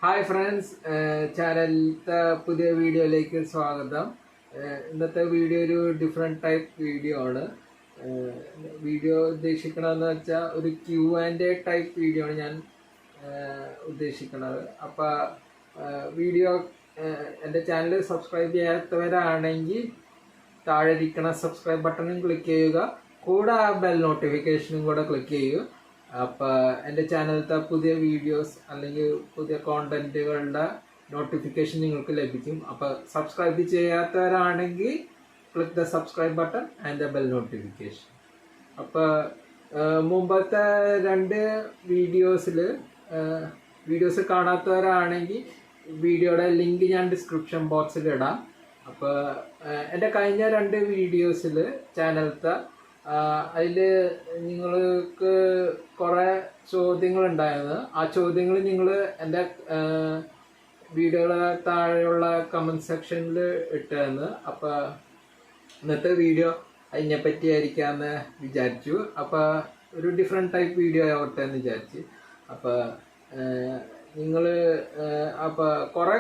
Hi friends, ചാനലിലത്തെ പുതിയ വീഡിയോയിലേക്ക് സ്വാഗതം. ഇന്നത്തെ വീഡിയോ ഒരു ഡിഫറെൻറ്റ് ടൈപ്പ് വീഡിയോ ആണ്. വീഡിയോ ഉദ്ദേശിക്കണമെന്ന് വെച്ചാൽ ഒരു Q&A ടൈപ്പ് വീഡിയോ ആണ് ഞാൻ ഉദ്ദേശിക്കുന്നത്. അപ്പോൾ വീഡിയോ എൻ്റെ ചാനൽ സബ്സ്ക്രൈബ് ചെയ്യാത്തവരാണെങ്കിൽ താഴെ ഇരിക്കുന്ന സബ്സ്ക്രൈബ് ബട്ടണും ക്ലിക്ക് ചെയ്യുക, കൂടെ ആ ബെൽ നോട്ടിഫിക്കേഷനും കൂടെ ക്ലിക്ക് ചെയ്യുക. അപ്പോൾ എൻ്റെ ചാനലിലത്തെ പുതിയ വീഡിയോസ് അല്ലെങ്കിൽ പുതിയ കോണ്ടൻറ്റുകളുടെ നോട്ടിഫിക്കേഷൻ നിങ്ങൾക്ക് ലഭിക്കും. അപ്പോൾ സബ്സ്ക്രൈബ് ചെയ്യാത്തവരാണെങ്കിൽ click the subscribe button and the bell notification. അപ്പോൾ മുമ്പത്തെ രണ്ട് വീഡിയോസ് കാണാത്തവരാണെങ്കിൽ വീഡിയോയുടെ ലിങ്ക് ഞാൻ ഡിസ്ക്രിപ്ഷൻ ബോക്സിൽ ഇടാം. അപ്പോൾ എൻ്റെ കഴിഞ്ഞ രണ്ട് വീഡിയോസിൽ ചാനലത്തെ അതിൽ നിങ്ങൾക്ക് കുറേ ചോദ്യങ്ങളുണ്ടായിരുന്നു. ആ ചോദ്യങ്ങൾ നിങ്ങൾ എൻ്റെ വീഡിയോയുടെ താഴെയുള്ള കമൻറ്റ് സെക്ഷനിൽ ഇട്ടായിരുന്നു. അപ്പോൾ ഇന്നത്തെ വീഡിയോ അതിനെപ്പറ്റി ആയിരിക്കാമെന്ന് വിചാരിച്ചു. അപ്പോൾ ഒരു ഡിഫറെൻറ്റ് ടൈപ്പ് വീഡിയോ ആവട്ടെ എന്ന് വിചാരിച്ചു. അപ്പോൾ നിങ്ങൾ കുറേ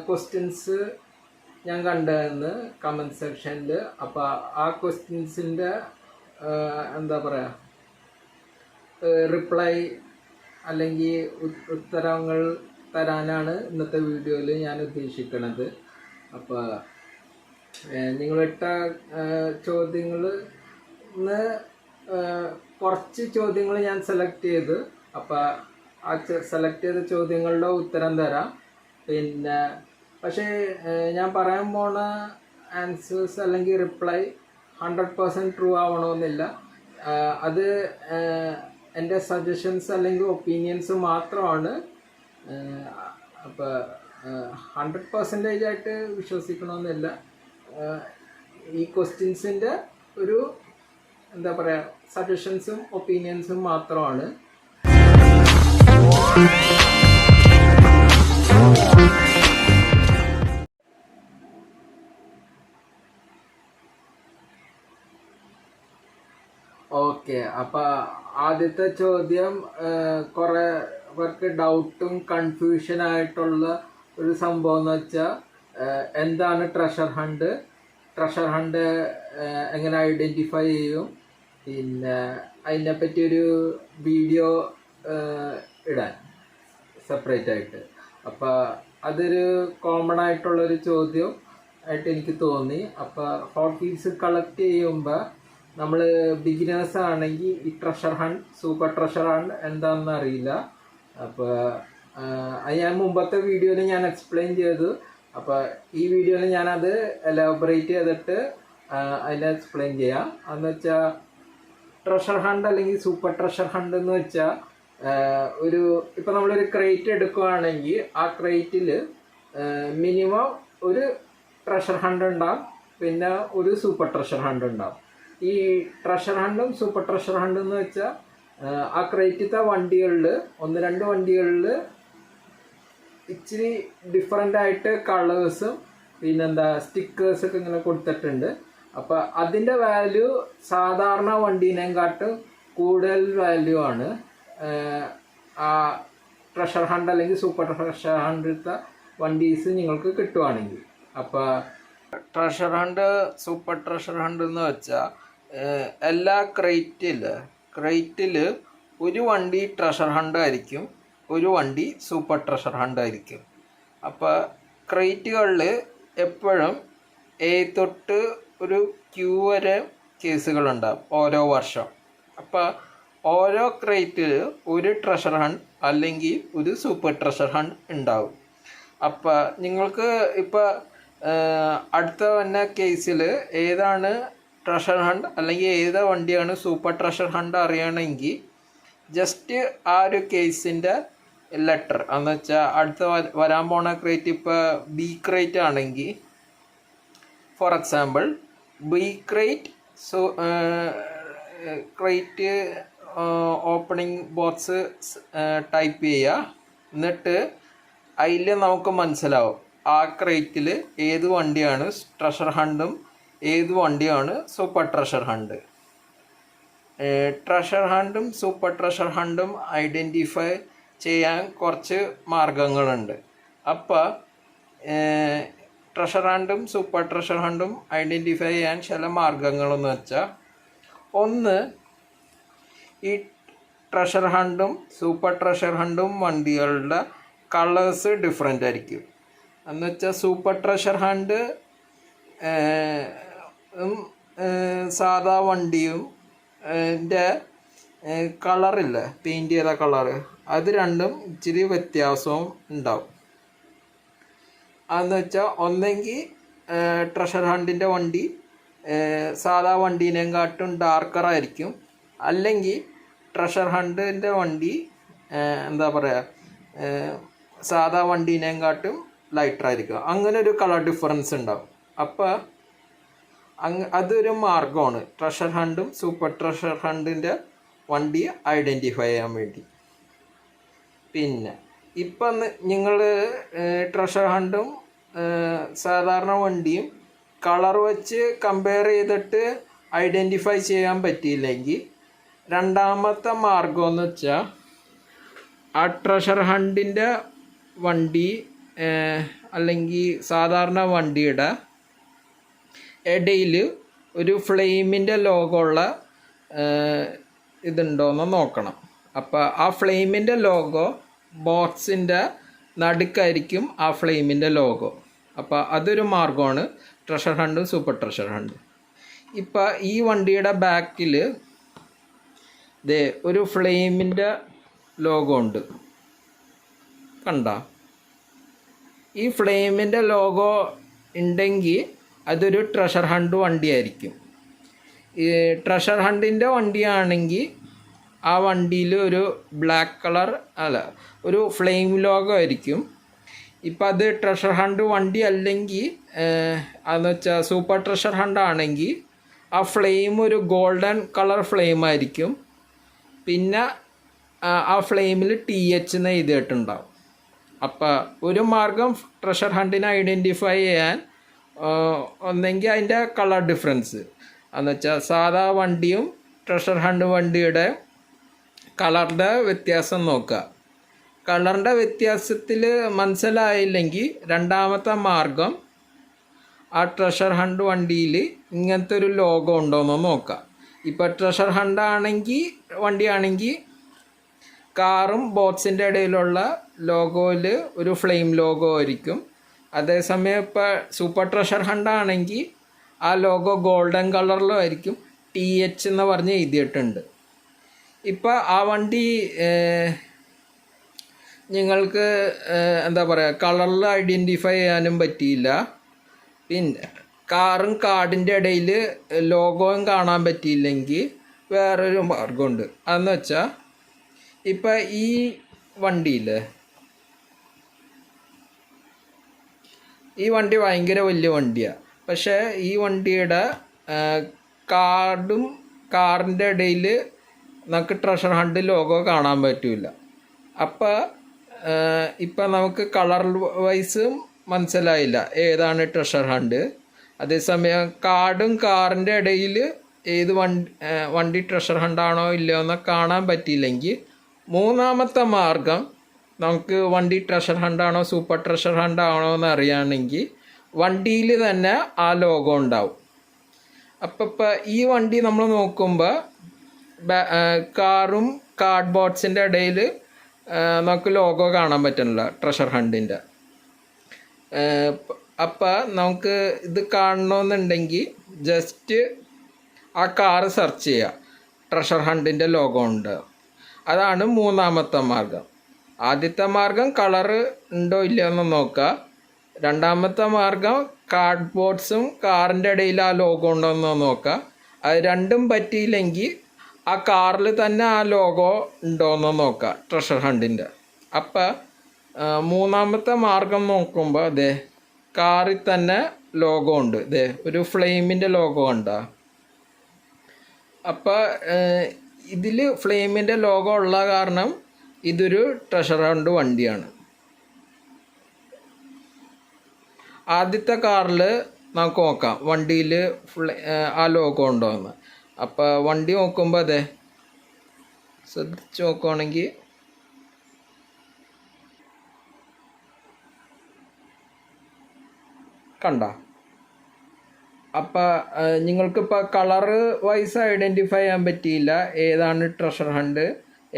ക്വസ്റ്റ്യൻസ് ഞാൻ കണ്ടായിരുന്നു കമൻറ്റ് സെക്ഷനിൽ. അപ്പോൾ ആ ക്വസ്റ്റ്യൻസിൻ്റെ എന്താ പറയുക, റിപ്ലൈ അല്ലെങ്കിൽ ഉത്തരങ്ങൾ തരാനാണ് ഇന്നത്തെ വീഡിയോയിൽ ഞാൻ ഉദ്ദേശിക്കുന്നത്. അപ്പോൾ നിങ്ങളിട്ട ചോദ്യങ്ങൾ ഇന്ന് കുറച്ച് ചോദ്യങ്ങൾ ഞാൻ സെലക്ട് ചെയ്ത്, അപ്പോൾ ആ സെലക്ട് ചെയ്ത ചോദ്യങ്ങളുടെ ഉത്തരം തരാം. പിന്നെ പക്ഷേ ഞാൻ പറയാൻ പോണ ആൻസേഴ്സ് അല്ലെങ്കിൽ റിപ്ലൈ 100% ട്രൂ ആവണമെന്നില്ല. അത് എൻ്റെ സജഷൻസ് അല്ലെങ്കിൽ ഒപ്പീനിയൻസ് മാത്രമാണ്. അപ്പോൾ 100% ആയിട്ട് വിശ്വസിക്കണമെന്നില്ല. ഈ ക്വസ്റ്റ്യൻസിൻ്റെ ഒരു എന്താ പറയുക, സജഷൻസും ഒപ്പീനിയൻസും മാത്രമാണ്. ഓക്കെ, അപ്പോൾ ആദ്യത്തെ ചോദ്യം കുറേ പേർക്ക് ഡൗട്ടും കൺഫ്യൂഷനായിട്ടുള്ള ഒരു സംഭവം എന്ന് വെച്ചാൽ, എന്താണ് ട്രഷർ ഹണ്ട്, ട്രഷർ ഹണ്ട് എങ്ങനെ ഐഡൻറ്റിഫൈ ചെയ്യും, പിന്നെ അതിനെപ്പറ്റി ഒരു വീഡിയോ ഇടാൻ സെപ്പറേറ്റ് ആയിട്ട്. അപ്പോൾ അതൊരു കോമൺ ആയിട്ടുള്ളൊരു ചോദ്യം ആയിട്ട് എനിക്ക് തോന്നി. അപ്പോൾ ഹോട്ട് വീൽസ് കളക്ട് ചെയ്യുമ്പോൾ നമ്മൾ ബിഗിനേഴ്സ് ആണെങ്കിൽ ഈ treasure hunt, super treasure hunt എന്താണെന്ന് അറിയില്ല. അപ്പോൾ അത് ഞാൻ മുമ്പത്തെ വീഡിയോയിൽ ഞാൻ എക്സ്പ്ലെയിൻ ചെയ്തു. അപ്പോൾ ഈ വീഡിയോയിൽ ഞാനത് എലാബറേറ്റ് ചെയ്തിട്ട് അതിനെ എക്സ്പ്ലെയിൻ ചെയ്യാം. അതെന്ന് വെച്ചാൽ ട്രഷർ ഹണ്ട് അല്ലെങ്കിൽ സൂപ്പർ ട്രഷർ ഹണ്ട് എന്ന് വെച്ചാൽ, ഇപ്പോൾ നമ്മളൊരു ക്രേറ്റ് എടുക്കുകയാണെങ്കിൽ ആ ക്രേറ്റിൽ മിനിമം ഒരു ട്രഷർ ഹണ്ട് ഉണ്ടാവും, പിന്നെ ഒരു സൂപ്പർ ട്രഷർ ഹണ്ട് ഉണ്ടാവും. ഈ ട്രഷർ ഹണ്ടും സൂപ്പർ ട്രഷർ ഹണ്ടും എന്ന് വെച്ചാൽ, ആ ക്രേറ്റിലത്തെ വണ്ടികളിൽ ഒന്ന് രണ്ട് വണ്ടികളിൽ ഇച്ചിരി ഡിഫറെൻ്റ് ആയിട്ട് കളേഴ്സും പിന്നെന്താ സ്റ്റിക്കേഴ്സൊക്കെ ഇങ്ങനെ കൊടുത്തിട്ടുണ്ട്. അപ്പോൾ അതിൻ്റെ വാല്യൂ സാധാരണ വണ്ടീനെക്കാട്ടും കൂടുതൽ വാല്യൂ ആണ് ആ ട്രഷർ ഹണ്ട് അല്ലെങ്കിൽ സൂപ്പർ ട്രഷർ ഹണ്ടിലത്തെ വണ്ടീസ് നിങ്ങൾക്ക് കിട്ടുവാണെങ്കിൽ. അപ്പോൾ treasure hunt, super treasure hunt എന്ന് വെച്ചാൽ എല്ലാ ക്രേറ്റിൽ ഒരു വണ്ടി ട്രഷർ ഹണ്ട് ആയിരിക്കും, ഒരു വണ്ടി സൂപ്പർ ട്രഷർ ഹണ്ട് ആയിരിക്കും. അപ്പോൾ ക്രേറ്റുകളിൽ എപ്പോഴും A തൊട്ട് ഒരു Q വരെ കേസുകളുണ്ടാവും ഓരോ വർഷം. അപ്പോൾ ഓരോ ക്രേറ്റിൽ ഒരു ട്രഷർ ഹണ്ട് അല്ലെങ്കിൽ ഒരു സൂപ്പർ ട്രഷർ ഹണ്ട് ഉണ്ടാവും. അപ്പോൾ നിങ്ങൾക്ക് ഇപ്പോൾ അടുത്ത വന്ന കേസിൽ ഏതാണ് ട്രഷർ ഹണ്ട് അല്ലെങ്കിൽ ഏത് വണ്ടിയാണ് സൂപ്പർ ട്രഷർ ഹണ്ട് അറിയണമെങ്കിൽ ജസ്റ്റ് ആ ഒരു കേസിൻ്റെ ലെറ്റർ എന്ന് വെച്ചാൽ അടുത്ത വരാൻ പോണ ക്രേറ്റ് ഇപ്പോൾ B ക്രേറ്റ് ആണെങ്കിൽ, for example B crate crate opening box type ചെയ്യുക. എന്നിട്ട് അതിൽ നമുക്ക് മനസ്സിലാവും ആ ക്രേറ്റിൽ ഏത് വണ്ടിയാണ് ട്രഷർ ഹണ്ടും ഏത് വണ്ടിയാണ് സൂപ്പർ ട്രഷർ ഹണ്ട്. ട്രഷർ ഹണ്ടും സൂപ്പർ ട്രഷർ ഹണ്ടും ഐഡൻറ്റിഫൈ ചെയ്യാൻ കുറച്ച് മാർഗങ്ങളുണ്ട്. അപ്പോൾ ട്രഷർ ഹണ്ടും സൂപ്പർ ട്രഷർ ഹണ്ടും ഐഡൻറ്റിഫൈ ചെയ്യാൻ ചില മാർഗങ്ങളെന്ന് വെച്ചാൽ, ഒന്ന്, ഈ ട്രഷർ ഹണ്ടും സൂപ്പർ ട്രഷർ ഹണ്ടും വണ്ടികളുടെ കളേഴ്സ് ഡിഫറെൻ്റ് ആയിരിക്കും. എന്ന് വെച്ചാൽ സൂപ്പർ ട്രഷർ ഹണ്ട് സാധാ വണ്ടിയും കളറില്ല, പെയിൻറ് ചെയ്ത കളറ്, അത് രണ്ടും ഇച്ചിരി വ്യത്യാസവും ഉണ്ടാവും. അതെന്ന് വെച്ചാൽ ഒന്നെങ്കിൽ ട്രഷർ ഹണ്ടിൻ്റെ വണ്ടി സാധാ വണ്ടീനെക്കാട്ടും ഡാർക്കറായിരിക്കും, അല്ലെങ്കിൽ ട്രഷർ ഹണ്ടിൻ്റെ വണ്ടി എന്താ പറയുക സാധാ വണ്ടീനെക്കാട്ടും ലൈറ്ററായിരിക്കും. അങ്ങനെ ഒരു കളർ ഡിഫറൻസ് ഉണ്ടാവും. അപ്പോൾ അതൊരു മാർഗമാണ് ട്രഷർ ഹണ്ടും സൂപ്പർ ട്രഷർ ഹണ്ടിൻ്റെ വണ്ടി ഐഡൻറ്റിഫൈ ചെയ്യാൻ വേണ്ടി. പിന്നെ ഇപ്പം നിങ്ങൾ ട്രഷർ ഹണ്ടും സാധാരണ വണ്ടിയും കളർ വെച്ച് കമ്പയർ ചെയ്തിട്ട് ഐഡൻറ്റിഫൈ ചെയ്യാൻ പറ്റിയില്ലെങ്കിൽ, രണ്ടാമത്തെ മാർഗം എന്ന് വെച്ചാൽ ആ ട്രഷർ ഹണ്ടിൻ്റെ വണ്ടി അല്ലെങ്കിൽ സാധാരണ വണ്ടിയുടെ ഇടയിൽ ഒരു ഫ്ലെയിമിൻ്റെ ലോഗോ ഉള്ള ഇതുണ്ടോയെന്ന് നോക്കണം. അപ്പോൾ ആ ഫ്ലെയിമിൻ്റെ ലോഗോ ബോക്സിൻ്റെ നടുക്കായിരിക്കും ആ ഫ്ലെയിമിൻ്റെ ലോഗോ. അപ്പോൾ അതൊരു മാർഗമാണ് ട്രഷർ ഹണ്ടും സൂപ്പർ ട്രഷർ ഹണ്ടും. ഇപ്പോൾ ഈ വണ്ടിയുടെ ബാക്കിൽ ഒരു ഫ്ലെയിമിൻ്റെ ലോഗോ ഉണ്ട്, കണ്ട? ഈ ഫ്ലെയിമിൻ്റെ ലോഗോ ഉണ്ടെങ്കിൽ അതൊരു ട്രഷർ ഹണ്ട് വണ്ടിയായിരിക്കും. ഈ ട്രഷർ ഹണ്ടിൻ്റെ വണ്ടിയാണെങ്കിൽ ആ വണ്ടിയിൽ ഒരു ബ്ലാക്ക് കളർ ഒരു ഫ്ലെയിം ലോഗോ ആയിരിക്കും. ഇപ്പം അത് ട്രഷർ ഹണ്ട് വണ്ടി അല്ലെങ്കിൽ അതെന്ന് വെച്ചാൽ സൂപ്പർ ട്രഷർ ഹണ്ട് ആണെങ്കിൽ ആ ഫ്ലെയിം ഒരു ഗോൾഡൻ കളർ ഫ്ലെയിം ആയിരിക്കും. പിന്നെ ആ ഫ്ലെയിമിൽ TH എന്ന് എഴുതിയിട്ടുണ്ടാവും. അപ്പോൾ ഒരു മാർഗം ട്രഷർ ഹണ്ടിനെ ഐഡൻറ്റിഫൈ ചെയ്യാൻ ഒന്നെങ്കിൽ അതിൻ്റെ കളർ ഡിഫറൻസ് എന്ന് വെച്ചാൽ സാധാ വണ്ടിയും ട്രഷർ ഹണ്ട് വണ്ടിയുടെ കളറിൻ്റെ വ്യത്യാസം നോക്കുക. കളറിൻ്റെ വ്യത്യാസത്തിൽ മനസ്സിലായില്ലെങ്കിൽ രണ്ടാമത്തെ മാർഗം ആ ട്രഷർ ഹണ്ട് വണ്ടിയിൽ ഇങ്ങനത്തെ ഒരു ലോഗോ ഉണ്ടോയെന്ന് നോക്കുക. ഇപ്പോൾ ട്രഷർ ഹണ്ട് വണ്ടിയാണെങ്കിൽ കാറും ബോക്സിൻ്റെ ഇടയിലുള്ള ലോഗോയിൽ ഒരു ഫ്ലെയിം ലോഗോ ആയിരിക്കും. അതേസമയം ഇപ്പോൾ സൂപ്പർ ട്രഷർ ഹണ്ടാണെങ്കിൽ ആ ലോഗോ ഗോൾഡൻ കളറിലും ആയിരിക്കും, TH എന്ന് പറഞ്ഞ് എഴുതിയിട്ടുണ്ട്. ഇപ്പോൾ ആ വണ്ടി നിങ്ങൾക്ക് എന്താ പറയുക കളറിൽ ഐഡൻറ്റിഫൈ ചെയ്യാനും പറ്റിയില്ല. പിന്നെ കാറിൻ്റെ ഇടയിൽ ലോഗോയും കാണാൻ പറ്റിയില്ലെങ്കിൽ വേറൊരു മാർഗമുണ്ട്. അതെന്ന് വെച്ചാൽ ഇപ്പം ഈ വണ്ടിയിൽ ഈ വണ്ടി ഭയങ്കര വലിയ വണ്ടിയാണ്. പക്ഷേ ഈ വണ്ടിയുടെ കാറിൻ്റെ ഇടയിൽ നമുക്ക് ട്രഷർ ഹണ്ട് ലോഗോ കാണാൻ പറ്റില്ല. അപ്പോൾ ഇപ്പം നമുക്ക് കളർ വൈസും മനസ്സിലായില്ല ഏതാണ് ട്രഷർ ഹണ്ട്. അതേസമയം കാറിൻ്റെ ഇടയിൽ ഏത് വണ്ടി ട്രഷർ ഹണ്ടാണോ ഇല്ലയോ എന്ന് കാണാൻ പറ്റിയില്ലെങ്കിൽ മൂന്നാമത്തെ മാർഗം നമുക്ക് വണ്ടി ട്രഷർ ഹണ്ടാണോ സൂപ്പർ ട്രഷർ ഹണ്ടാണോ എന്ന് അറിയുകയാണെങ്കിൽ വണ്ടിയിൽ തന്നെ ആ ലോഗോ ഉണ്ടാവും. അപ്പം ഇപ്പോൾ ഈ വണ്ടി നമ്മൾ നോക്കുമ്പോൾ കാറും കാർഡ് ബോർഡ്സിൻ്റെ ഇടയിൽ നമുക്ക് ലോഗോ കാണാൻ പറ്റുന്നില്ല ട്രഷർ ഹണ്ടിൻ്റെ. അപ്പം നമുക്ക് ഇത് കാണണമെന്നുണ്ടെങ്കിൽ ജസ്റ്റ് ആ കാറ് സെർച്ച് ചെയ്യുക, ട്രഷർ ഹണ്ടിൻ്റെ ലോഗോ ഉണ്ട്. അതാണ് മൂന്നാമത്തെ മാർഗം. ആദ്യത്തെ മാർഗം കളറ് ഉണ്ടോ ഇല്ലയോ എന്ന് നോക്കുക. രണ്ടാമത്തെ മാർഗം കാർഡ് ബോർഡ്സും കാറിൻ്റെ ഇടയിൽ ആ ലോഗോ ഉണ്ടോ എന്ന് നോക്കുക. അത് രണ്ടും പറ്റിയില്ലെങ്കിൽ ആ കാറിൽ തന്നെ ആ ലോഗോ ഉണ്ടോ എന്ന് നോക്കുക ട്രഷർ ഹണ്ടിൻ്റെ. അപ്പം മൂന്നാമത്തെ മാർഗം നോക്കുമ്പോൾ അതെ കാറിൽ തന്നെ ലോഗോ ഉണ്ട്, ഇതേ ഒരു ഫ്ലെയിമിൻ്റെ ലോഗോ ഉണ്ടോ. അപ്പോൾ ഇതിൽ ഫ്ലെയിമിൻ്റെ ലോഗോ ഉള്ള കാരണം ഇതൊരു ട്രഷർ ഹണ്ട് വണ്ടിയാണ്. ആദ്യത്തെ കാറിൽ നമുക്ക് നോക്കാം വണ്ടിയിൽ ആ ലോഗോ ഉണ്ടോ എന്ന്. അപ്പോൾ വണ്ടി നോക്കുമ്പോൾ അതെ ശ്രദ്ധിച്ച് നോക്കുകയാണെങ്കിൽ കണ്ട. അപ്പം നിങ്ങൾക്കിപ്പോൾ കളറ് വൈസ് ഐഡൻറ്റിഫൈ ചെയ്യാൻ പറ്റിയില്ല ഏതാണ് ട്രഷർ ഹണ്ട്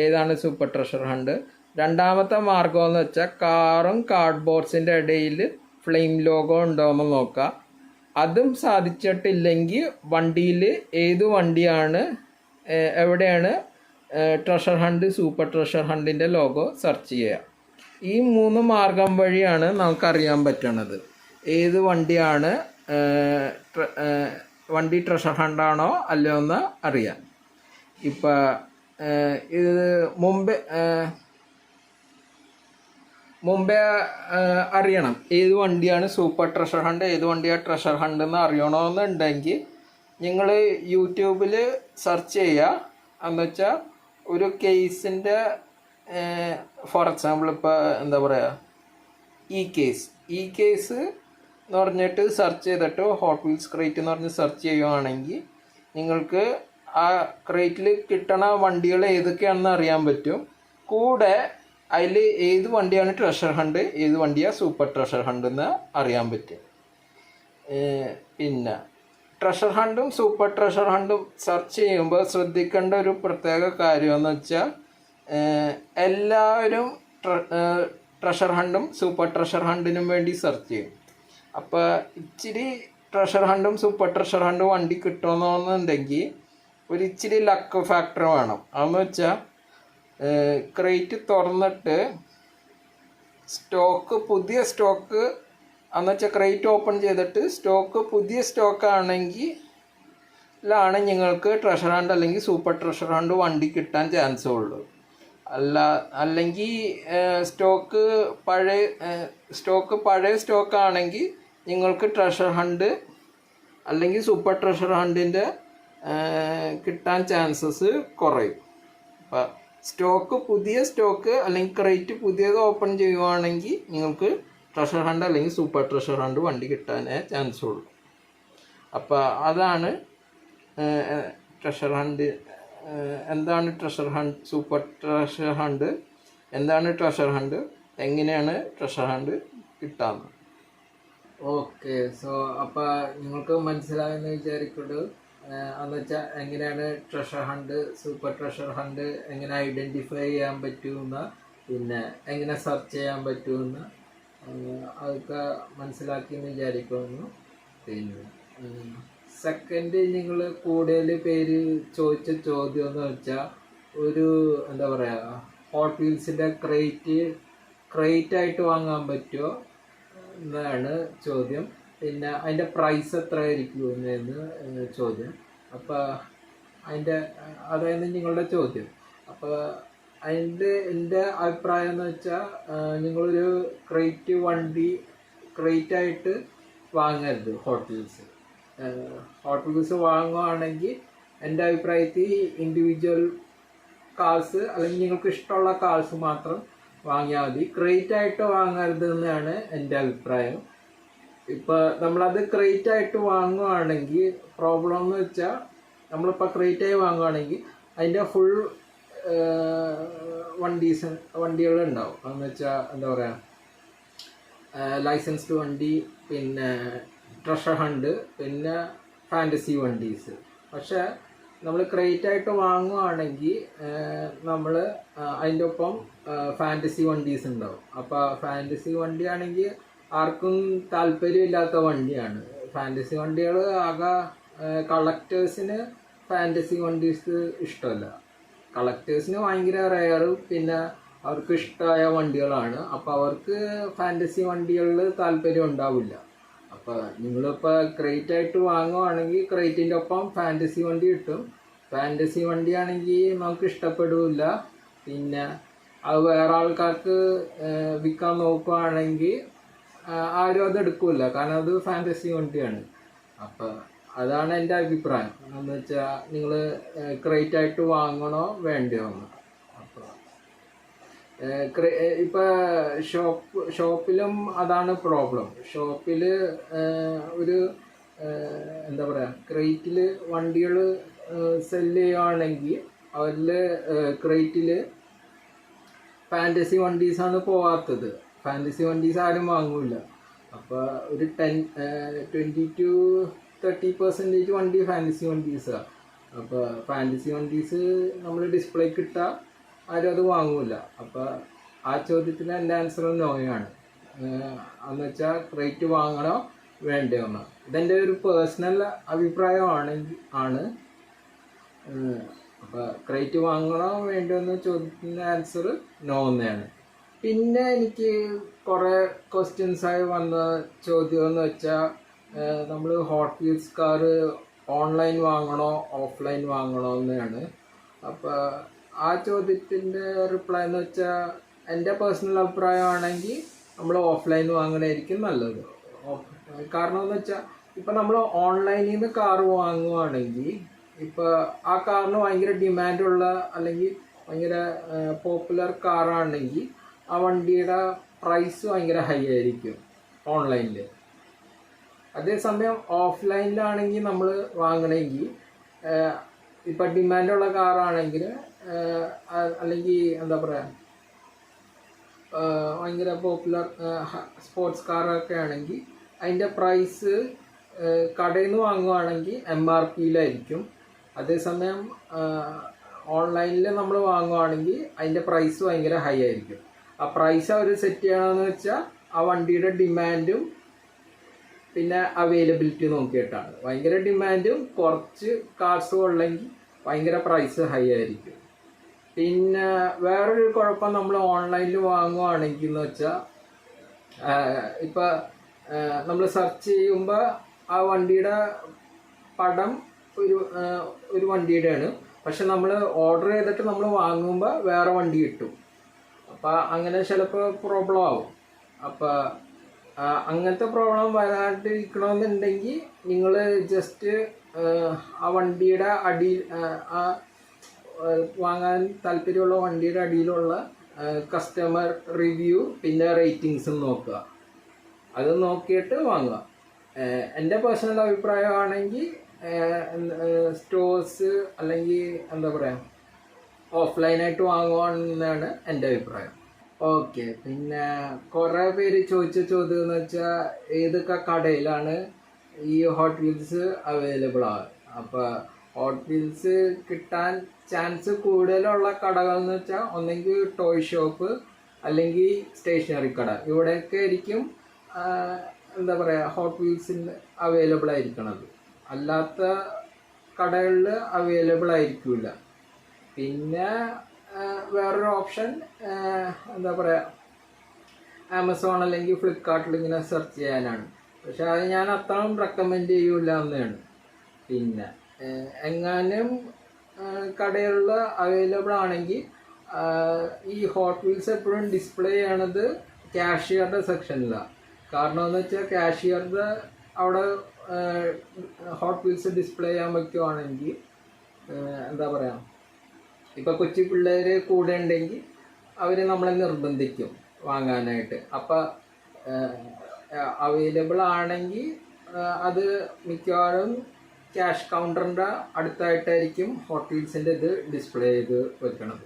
ഏതാണ് സൂപ്പർ ട്രഷർ ഹണ്ട്. രണ്ടാമത്തെ മാർഗം എന്ന് വെച്ചാൽ കാറും കാർഡ് ബോർഡ്സിൻ്റെ ഇടയിൽ ഫ്ലെയിം ലോഗോ ഉണ്ടോയെന്ന് നോക്കുക. അതും സാധിച്ചിട്ടില്ലെങ്കിൽ വണ്ടിയിൽ ഏത് വണ്ടിയാണ് എവിടെയാണ് ട്രഷർ ഹണ്ട് സൂപ്പർ ട്രഷർ ഹണ്ടിൻ്റെ ലോഗോ സെർച്ച് ചെയ്യുക. ഈ 3 മാർഗം വഴിയാണ് നമുക്കറിയാൻ പറ്റണത് ഏത് വണ്ടിയാണ് വണ്ടി ട്രഷർ ഹണ്ടാണോ അല്ലയോ എന്ന് അറിയാം. ഇപ്പം ഇത് മുമ്പേ അറിയണം ഏത് വണ്ടിയാണ് സൂപ്പർ ട്രഷർ ഹണ്ട് ഏത് വണ്ടിയാണ് ട്രഷർ ഹണ്ട് എന്ന് അറിയണമെന്നുണ്ടെങ്കിൽ നിങ്ങൾ യൂട്യൂബിൽ സെർച്ച് ചെയ്യുക. എന്ന് വെച്ചാൽ ഒരു കേസിൻ്റെ ഫോർ എക്സാമ്പിൾ ഇപ്പോൾ എന്താ പറയുക ഈ കേസ് എന്ന് പറഞ്ഞിട്ട് സെർച്ച് ചെയ്തിട്ട് ഹോട്ട് വീൽസ് ക്രേറ്റ് എന്ന് പറഞ്ഞ് സെർച്ച് ചെയ്യുകയാണെങ്കിൽ നിങ്ങൾക്ക് ആ ക്രേറ്റിൽ കിട്ടണ വണ്ടികൾ ഏതൊക്കെയാണെന്ന് അറിയാൻ പറ്റും. കൂടെ അതിൽ ഏത് വണ്ടിയാണ് ട്രഷർ ഹണ്ട് ഏത് വണ്ടിയാണ് സൂപ്പർ ട്രഷർ ഹണ്ട് എന്ന് അറിയാൻ പറ്റും. പിന്നെ ട്രഷർ ഹണ്ടും സൂപ്പർ ട്രഷർ ഹണ്ടും സെർച്ച് ചെയ്യുമ്പോൾ ശ്രദ്ധിക്കേണ്ട ഒരു പ്രത്യേക കാര്യമെന്ന് വെച്ചാൽ എല്ലാവരും ട്രഷർ ഹണ്ടും സൂപ്പർ ട്രഷർ ഹണ്ടിനും വേണ്ടി സെർച്ച് ചെയ്യും. അപ്പോൾ ഇച്ചിരി ട്രഷർ ഹണ്ടും സൂപ്പർ ട്രഷർ ഹണ്ടും വണ്ടി കിട്ടുമെന്നുണ്ടെങ്കിൽ ഒരു ഇച്ചിരി ലക്ക് ഫാക്ടർ വേണം. അതെന്ന് വെച്ചാൽ ക്രേറ്റ് തുറന്നിട്ട് പുതിയ സ്റ്റോക്ക് എന്ന് വെച്ചാൽ ക്രേറ്റ് ഓപ്പൺ ചെയ്തിട്ട് പുതിയ സ്റ്റോക്കാണെങ്കിൽ നിങ്ങൾക്ക് ട്രഷർ ഹണ്ട് അല്ലെങ്കിൽ സൂപ്പർ ട്രഷർ ഹണ്ട് വണ്ടി കിട്ടാൻ ചാൻസ് ഉള്ളൂ. അല്ലെങ്കിൽ പഴയ സ്റ്റോക്കാണെങ്കിൽ നിങ്ങൾക്ക് ട്രഷർ ഹണ്ട് അല്ലെങ്കിൽ സൂപ്പർ ട്രഷർ ഹണ്ടിൻ്റെ കിട്ടാൻ ചാൻസസ് കുറയും. അപ്പം പുതിയ സ്റ്റോക്ക് അല്ലെങ്കിൽ ക്രേറ്റ് പുതിയത് ഓപ്പൺ ചെയ്യുവാണെങ്കിൽ നിങ്ങൾക്ക് ട്രഷർ ഹണ്ട് അല്ലെങ്കിൽ സൂപ്പർ ട്രഷർ ഹണ്ട് വണ്ടി കിട്ടാനേ ചാൻസ് ഉള്ളൂ. അപ്പോൾ അതാണ് ട്രഷർ ഹണ്ട്. എന്താണ് treasure hunt super treasure hunt എന്താണ് ട്രഷർ ഹണ്ട് എങ്ങനെയാണ് ട്രഷർ ഹണ്ട് കിട്ടാമെന്ന്. ഓക്കെ, സോ അപ്പോൾ നിങ്ങൾക്ക് മനസ്സിലായെന്ന് വിചാരിക്കുന്നത് എന്ന് വെച്ചാൽ എങ്ങനെയാണ് treasure hunt super treasure hunt എങ്ങനെ ഐഡൻറ്റിഫൈ ചെയ്യാൻ പറ്റുമെന്ന് പിന്നെ എങ്ങനെ സെർച്ച് ചെയ്യാൻ പറ്റുമെന്ന് അതൊക്കെ മനസ്സിലാക്കിയെന്ന് വിചാരിക്കുന്നു. പിന്നെ സെക്കൻഡ് നിങ്ങൾ കൂടുതൽ പേര് ചോദിച്ച ചോദ്യം എന്ന് വെച്ചാൽ ഒരു എന്താ പറയുക ഹോട്ട് വീൽസിൻ്റെ ക്രേറ്റ് ആയിട്ട് വാങ്ങാൻ പറ്റുമോ എന്നാണ് ചോദ്യം. പിന്നെ അതിൻ്റെ പ്രൈസ് എത്ര ആയിരിക്കും എന്ന് ചോദ്യം. അപ്പോൾ അതായത് നിങ്ങളുടെ ചോദ്യം. അപ്പോൾ എൻ്റെ അഭിപ്രായം എന്ന് വെച്ചാൽ നിങ്ങളൊരു ക്രേറ്റായിട്ട് വാങ്ങരുത് ഹോട്ട് വീൽസ് വാങ്ങുകയാണെങ്കിൽ എൻ്റെ അഭിപ്രായത്തിൽ ഇൻഡിവിജ്വൽ കാർസ് അല്ലെങ്കിൽ നിങ്ങൾക്ക് ഇഷ്ടമുള്ള കാർസ് മാത്രം വാങ്ങിയാൽ മതി. ക്രേറ്റായിട്ട് വാങ്ങരുത് എന്നാണ് എൻ്റെ അഭിപ്രായം. ഇപ്പോൾ നമ്മളത് ക്രേറ്റായിട്ട് വാങ്ങുകയാണെങ്കിൽ പ്രോബ്ലം എന്ന് വെച്ചാൽ നമ്മളിപ്പോൾ ക്രേറ്റായി വാങ്ങുകയാണെങ്കിൽ അതിൻ്റെ ഫുൾ വണ്ടികളുണ്ടാവും. അതെന്ന് വെച്ചാൽ എന്താ പറയുക ലൈസൻസ്ഡ് വണ്ടി, പിന്നെ ട്രഷർ ഹണ്ട്, പിന്നെ ഫാൻറ്റസി വണ്ടീസ്. പക്ഷേ നമ്മൾ ക്രേറ്റായിട്ട് വാങ്ങുകയാണെങ്കിൽ നമ്മൾ അതിൻ്റെ ഒപ്പം ഫാൻറ്റസി വണ്ടീസ് ഉണ്ടാവും. അപ്പോൾ ഫാൻറ്റസി വണ്ടിയാണെങ്കിൽ ആർക്കും താല്പര്യമില്ലാത്ത വണ്ടിയാണ്. ഫാൻറ്റസി വണ്ടികൾ ആകെ കളക്ടേഴ്സിന് ഫാൻറ്റസി വണ്ടീസ് ഇഷ്ടമല്ല. കളക്ടേഴ്സിന് ഭയങ്കര റെയറും പിന്നെ അവർക്ക് ഇഷ്ടമായ വണ്ടികളാണ്. അപ്പോൾ അവർക്ക് ഫാൻറ്റസി വണ്ടികളിൽ താല്പര്യം ഉണ്ടാവില്ല. അപ്പോൾ നിങ്ങളിപ്പോൾ ക്രേറ്റായിട്ട് വാങ്ങുകയാണെങ്കിൽ ക്രേറ്റിൻ്റെ ഒപ്പം ഫാൻറ്റസി വണ്ടി കിട്ടും. ഫാൻറ്റസി വണ്ടിയാണെങ്കിൽ നമുക്ക് ഇഷ്ടപ്പെടില്ല. പിന്നെ അത് വേറെ ആൾക്കാർക്ക് വിൽക്കാൻ നോക്കുകയാണെങ്കിൽ ആരും അത് എടുക്കില്ല, കാരണം അത് ഫാൻറ്റസി വണ്ടിയാണ്. അപ്പോൾ അതാണ് എൻ്റെ അഭിപ്രായം. എന്ന് വെച്ചാൽ നിങ്ങൾ ക്രേറ്റായിട്ട് വാങ്ങണോ വേണ്ടയോ എന്ന്. അപ്പോൾ ഇപ്പോൾ ഷോപ്പിലും അതാണ് പ്രോബ്ലം. ഷോപ്പിൽ ഒരു എന്താ പറയുക ക്രേറ്റിൽ വണ്ടികൾ സെല്ല് ചെയ്യുകയാണെങ്കിൽ അവരിൽ ക്രേറ്റിൽ ഫാൻറ്റസി വണ്ടീസാണ് പോകാത്തത്. ഫാൻറ്റസി വണ്ടീസ് ആരും വാങ്ങില്ല. അപ്പോൾ ഒരു 20-30% വണ്ടി ഫാൻറ്റസി വണ്ടീസാണ്. അപ്പോൾ ഫാൻറ്റസി വണ്ടീസ് നമ്മൾ ഡിസ്പ്ലേക്ക് ഇട്ടാൽ ആരും അത് വാങ്ങില്ല. അപ്പോൾ ആ ചോദ്യത്തിന് എൻ്റെ ആൻസർ നോയാണ്. എന്ന് വെച്ചാൽ ക്രേറ്റ് വാങ്ങണോ വേണ്ടയോ എന്ന്. ഇതെൻ്റെ ഒരു പേഴ്സണൽ അഭിപ്രായമാണ്. അപ്പോൾ ക്രേറ്റ് വാങ്ങണോ വേണ്ടയോ എന്ന് ചോദ്യത്തിൻ്റെ ആൻസർ നോ എന്നാണ്. പിന്നെ എനിക്ക് കുറേ ക്വസ്റ്റ്യൻസായി വന്ന ചോദ്യം എന്ന് വെച്ചാൽ നമ്മൾ ഹോട്ട് വീൽസ് കാർ ഓൺലൈൻ വാങ്ങണോ ഓഫ്ലൈൻ വാങ്ങണോ എന്നാണ്. അപ്പോൾ ആ ചോദ്യത്തിൻ്റെ റിപ്ലൈ എന്ന് വെച്ചാൽ എൻ്റെ പേഴ്സണൽ അഭിപ്രായമാണെങ്കിൽ നമ്മൾ ഓഫ്ലൈൻ വാങ്ങണമായിരിക്കും നല്ലത്. കാരണം എന്ന് വെച്ചാൽ ഇപ്പം നമ്മൾ ഓൺലൈനിൽ നിന്ന് കാർ വാങ്ങുവാണെങ്കിൽ ഇപ്പോൾ ആ കാറിന് ഭയങ്കര ഡിമാൻഡുള്ള അല്ലെങ്കിൽ ഭയങ്കര പോപ്പുലർ കാറാണെങ്കിൽ ആ വണ്ടിയുടെ പ്രൈസ് ഭയങ്കര ഹൈ ആയിരിക്കും ഓൺലൈനിൽ. അതേസമയം ഓഫ്ലൈനിലാണെങ്കിൽ നമ്മൾ വാങ്ങണമെങ്കിൽ ഇപ്പം ഡിമാൻഡുള്ള കാറാണെങ്കിൽ അല്ലെങ്കിൽ എന്താ പറയുക ഭയങ്കര പോപ്പുലർ സ്പോർട്സ് കാറൊക്കെ ആണെങ്കിൽ അതിൻ്റെ പ്രൈസ് കടയിൽ നിന്ന് വാങ്ങുവാണെങ്കിൽ MRPയിലായിരിക്കും. അതേസമയം ഓൺലൈനിൽ നമ്മൾ വാങ്ങുവാണെങ്കിൽ അതിൻ്റെ പ്രൈസ് ഭയങ്കര ഹൈ ആയിരിക്കും. ആ പ്രൈസ് അവർ സെറ്റ് ചെയ്യണമെന്ന് വെച്ചാൽ ആ വണ്ടിയുടെ ഡിമാൻഡും പിന്നെ അവൈലബിലിറ്റി നോക്കിയിട്ടാണ്. ഭയങ്കര ഡിമാൻഡും കുറച്ച് കാർസും ഉള്ളെങ്കിൽ ഭയങ്കര പ്രൈസ് ഹൈ ആയിരിക്കും. പിന്നെ വേറൊരു കുഴപ്പം നമ്മൾ ഓൺലൈനിൽ വാങ്ങുവാണെങ്കിൽ എന്ന് വെച്ചാൽ ഇപ്പം നമ്മൾ സെർച്ച് ചെയ്യുമ്പോൾ ആ വണ്ടിയുടെ പടം ഒരു വണ്ടിയുടെയാണ്, പക്ഷെ നമ്മൾ ഓർഡർ ചെയ്തിട്ട് നമ്മൾ വാങ്ങുമ്പോൾ വേറെ വണ്ടി കിട്ടും. അപ്പോൾ അങ്ങനെ ചിലപ്പോൾ പ്രോബ്ലം ആവും. അപ്പോൾ അങ്ങനത്തെ പ്രോബ്ലം വരാണ്ടിരിക്കണമെന്നുണ്ടെങ്കിൽ നിങ്ങൾ ജസ്റ്റ് ആ വണ്ടിയുടെ അടിയിൽ വാങ്ങാൻ താല്പര്യമുള്ള വണ്ടിയുടെ അടിയിലുള്ള കസ്റ്റമർ റിവ്യൂ പിന്നെ റേറ്റിങ്സും നോക്കുക. അത് നോക്കിയിട്ട് വാങ്ങുക. എൻ്റെ പേഴ്സണൽ അഭിപ്രായമാണെങ്കിൽ സ്റ്റോഴ്സ് അല്ലെങ്കിൽ എന്താ പറയുക ഓഫ്ലൈനായിട്ട് വാങ്ങുകയെന്നാണ് എൻ്റെ അഭിപ്രായം. ഓക്കെ, പിന്നെ കുറേ പേര് ചോദിച്ച ചോദ്യം എന്ന് വെച്ചാൽ ഏതൊക്കെ കടയിലാണ് ഈ ഹോട്ട് വീൽസ് അവൈലബിൾ ആകുക. അപ്പോൾ ഹോട്ട് വീൽസ് കിട്ടാൻ ചാൻസ് കൂടുതലുള്ള കടകൾ എന്ന് വെച്ചാൽ ഒന്നെങ്കിൽ ടോയ് ഷോപ്പ് അല്ലെങ്കിൽ സ്റ്റേഷനറി കട. ഇവിടെയൊക്കെ ആയിരിക്കും എന്താ പറയുക ഹോട്ട് വീൽസിന് അവൈലബിൾ ആയിരിക്കണത്. അല്ലാത്ത കടകളിൽ അവൈലബിൾ ആയിരിക്കില്ല. പിന്നെ വേറൊരു ഓപ്ഷൻ എന്താ പറയുക ആമസോൺ അല്ലെങ്കിൽ ഫ്ലിപ്കാർട്ടിൽ ഇങ്ങനെ സെർച്ച് ചെയ്യാനാണ്. പക്ഷെ അത് ഞാൻ അത്രയും റെക്കമെൻഡ് ചെയ്യൂല എന്നാണ്. പിന്നെ എങ്ങാനും കടകളിൽ അവൈലബിൾ ആണെങ്കിൽ ഈ ഹോട്ട് വീൽസ് എപ്പോഴും ഡിസ്പ്ലേ ചെയ്യണത് ക്യാഷിയറുടെ സെക്ഷനിലാണ്. കാരണം എന്ന് വെച്ചാൽ ക്യാഷിയറുടെ അവിടെ ഹോട്ട് വീൽസ് ഡിസ്പ്ലേ ചെയ്യാൻ പറ്റുവാണെങ്കിൽ എന്താ പറയുക ഇപ്പോൾ കൊച്ചു പിള്ളേർ കൂടെ ഉണ്ടെങ്കിൽ അവർ നമ്മളെ നിർബന്ധിക്കും വാങ്ങാനായിട്ട്. അപ്പോൾ അവൈലബിൾ ആണെങ്കിൽ അത് മിക്കവാറും ക്യാഷ് കൗണ്ടറിൻ്റെ അടുത്തായിട്ടായിരിക്കും ഹോട്ട് വീൽസിൻ്റെ ഇത് ഡിസ്പ്ലേ ചെയ്ത് വെക്കണത്.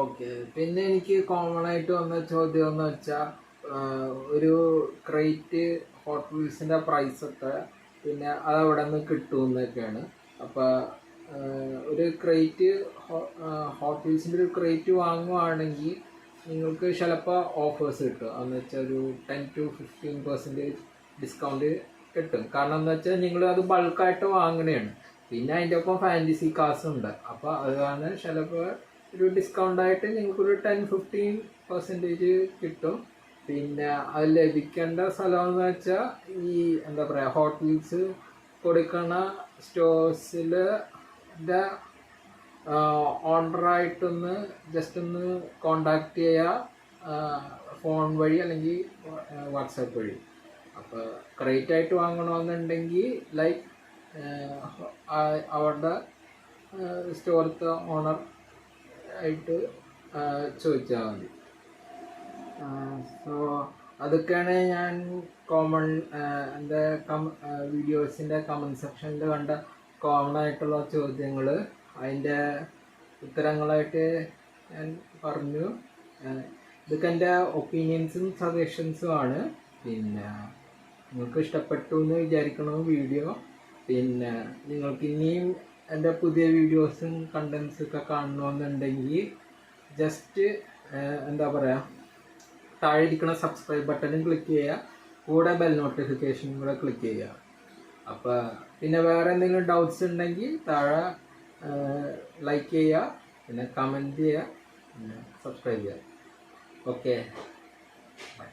ഓക്കെ, പിന്നെ എനിക്ക് കോമൺ ആയിട്ട് വന്ന ചോദ്യം എന്ന് വെച്ചാൽ ഒരു ക്രേറ്റ് ഹോട്ട് വീൽസിൻ്റെ പ്രൈസൊക്കെ പിന്നെ അതവിടെ നിന്ന് കിട്ടുമെന്നൊക്കെയാണ്. അപ്പോൾ ഒരു ക്രേറ്റ് ഹോട്ട് വീൽസിൻ്റെ ഒരു ക്രേറ്റ് വാങ്ങുവാണെങ്കിൽ നിങ്ങൾക്ക് ചിലപ്പോൾ ഓഫേഴ്സ് കിട്ടും. എന്ന് വെച്ചാൽ ഒരു 10-15% ഡിസ്കൗണ്ട് കിട്ടും. കാരണം എന്താ വെച്ചാൽ നിങ്ങൾ അത് ബൾക്കായിട്ട് വാങ്ങണതാണ്. പിന്നെ അതിൻ്റെ ഒപ്പം ഫാൻറ്റസി കാർസ് ഉണ്ട്. അപ്പോൾ അതാണ് ചിലപ്പോൾ ഒരു ഡിസ്കൗണ്ടായിട്ട് നിങ്ങൾക്കൊരു 10-15% കിട്ടും. പിന്നെ അത് ലഭിക്കേണ്ട സ്ഥലമെന്ന് വെച്ചാൽ ഈ എന്താ പറയുക ഹോട്ട് വീൽസ് കൊടുക്കുന്ന സ്റ്റോഴ്സിൽ ഓണറായിട്ടൊന്ന് ജസ്റ്റ് ഒന്ന് കോണ്ടാക്ട് ചെയ്യുക ഫോൺ വഴി അല്ലെങ്കിൽ വാട്സാപ്പ് വഴി. അപ്പോൾ ക്രേറ്റ് ആയിട്ട് വാങ്ങണമെന്നുണ്ടെങ്കിൽ ലൈക്ക് അവരുടെ സ്റ്റോറത്തെ ഓണർ ആയിട്ട് ചോദിച്ചാൽ മതി. സോ അതൊക്കെയാണ് ഞാൻ കോമൺ എൻ്റെ വീഡിയോസിൻ്റെ കമൻറ്റ് സെക്ഷനിൽ കണ്ട കോമൺ ആയിട്ടുള്ള ചോദ്യങ്ങൾ. അതിൻ്റെ ഉത്തരങ്ങളായിട്ട് ഞാൻ പറഞ്ഞു. ഇതൊക്കെ എൻ്റെ ഒപ്പീനിയൻസും സജഷൻസും ആണ്. പിന്നെ നിങ്ങൾക്ക് ഇഷ്ടപ്പെട്ടു എന്ന് വിചാരിക്കണോ വീഡിയോ. പിന്നെ നിങ്ങൾക്ക് ഇനിയും എൻ്റെ പുതിയ വീഡിയോസും കണ്ടൻസൊക്കെ കാണണമെന്നുണ്ടെങ്കിൽ ജസ്റ്റ് എന്താ പറയുക, താഴെ ഇരിക്കുന്ന സബ്സ്ക്രൈബ് ബട്ടണും ക്ലിക്ക് ചെയ്യുക, കൂടെ ബെൽ നോട്ടിഫിക്കേഷനും കൂടെ ക്ലിക്ക് ചെയ്യുക. അപ്പോൾ പിന്നെ വേറെ എന്തെങ്കിലും ഡൗട്ട്സ് ഉണ്ടെങ്കിൽ താഴെ ലൈക്ക് ചെയ്യുക, പിന്നെ കമൻറ്റ് ചെയ്യുക, പിന്നെ സബ്സ്ക്രൈബ് ചെയ്യുക. Okay, by.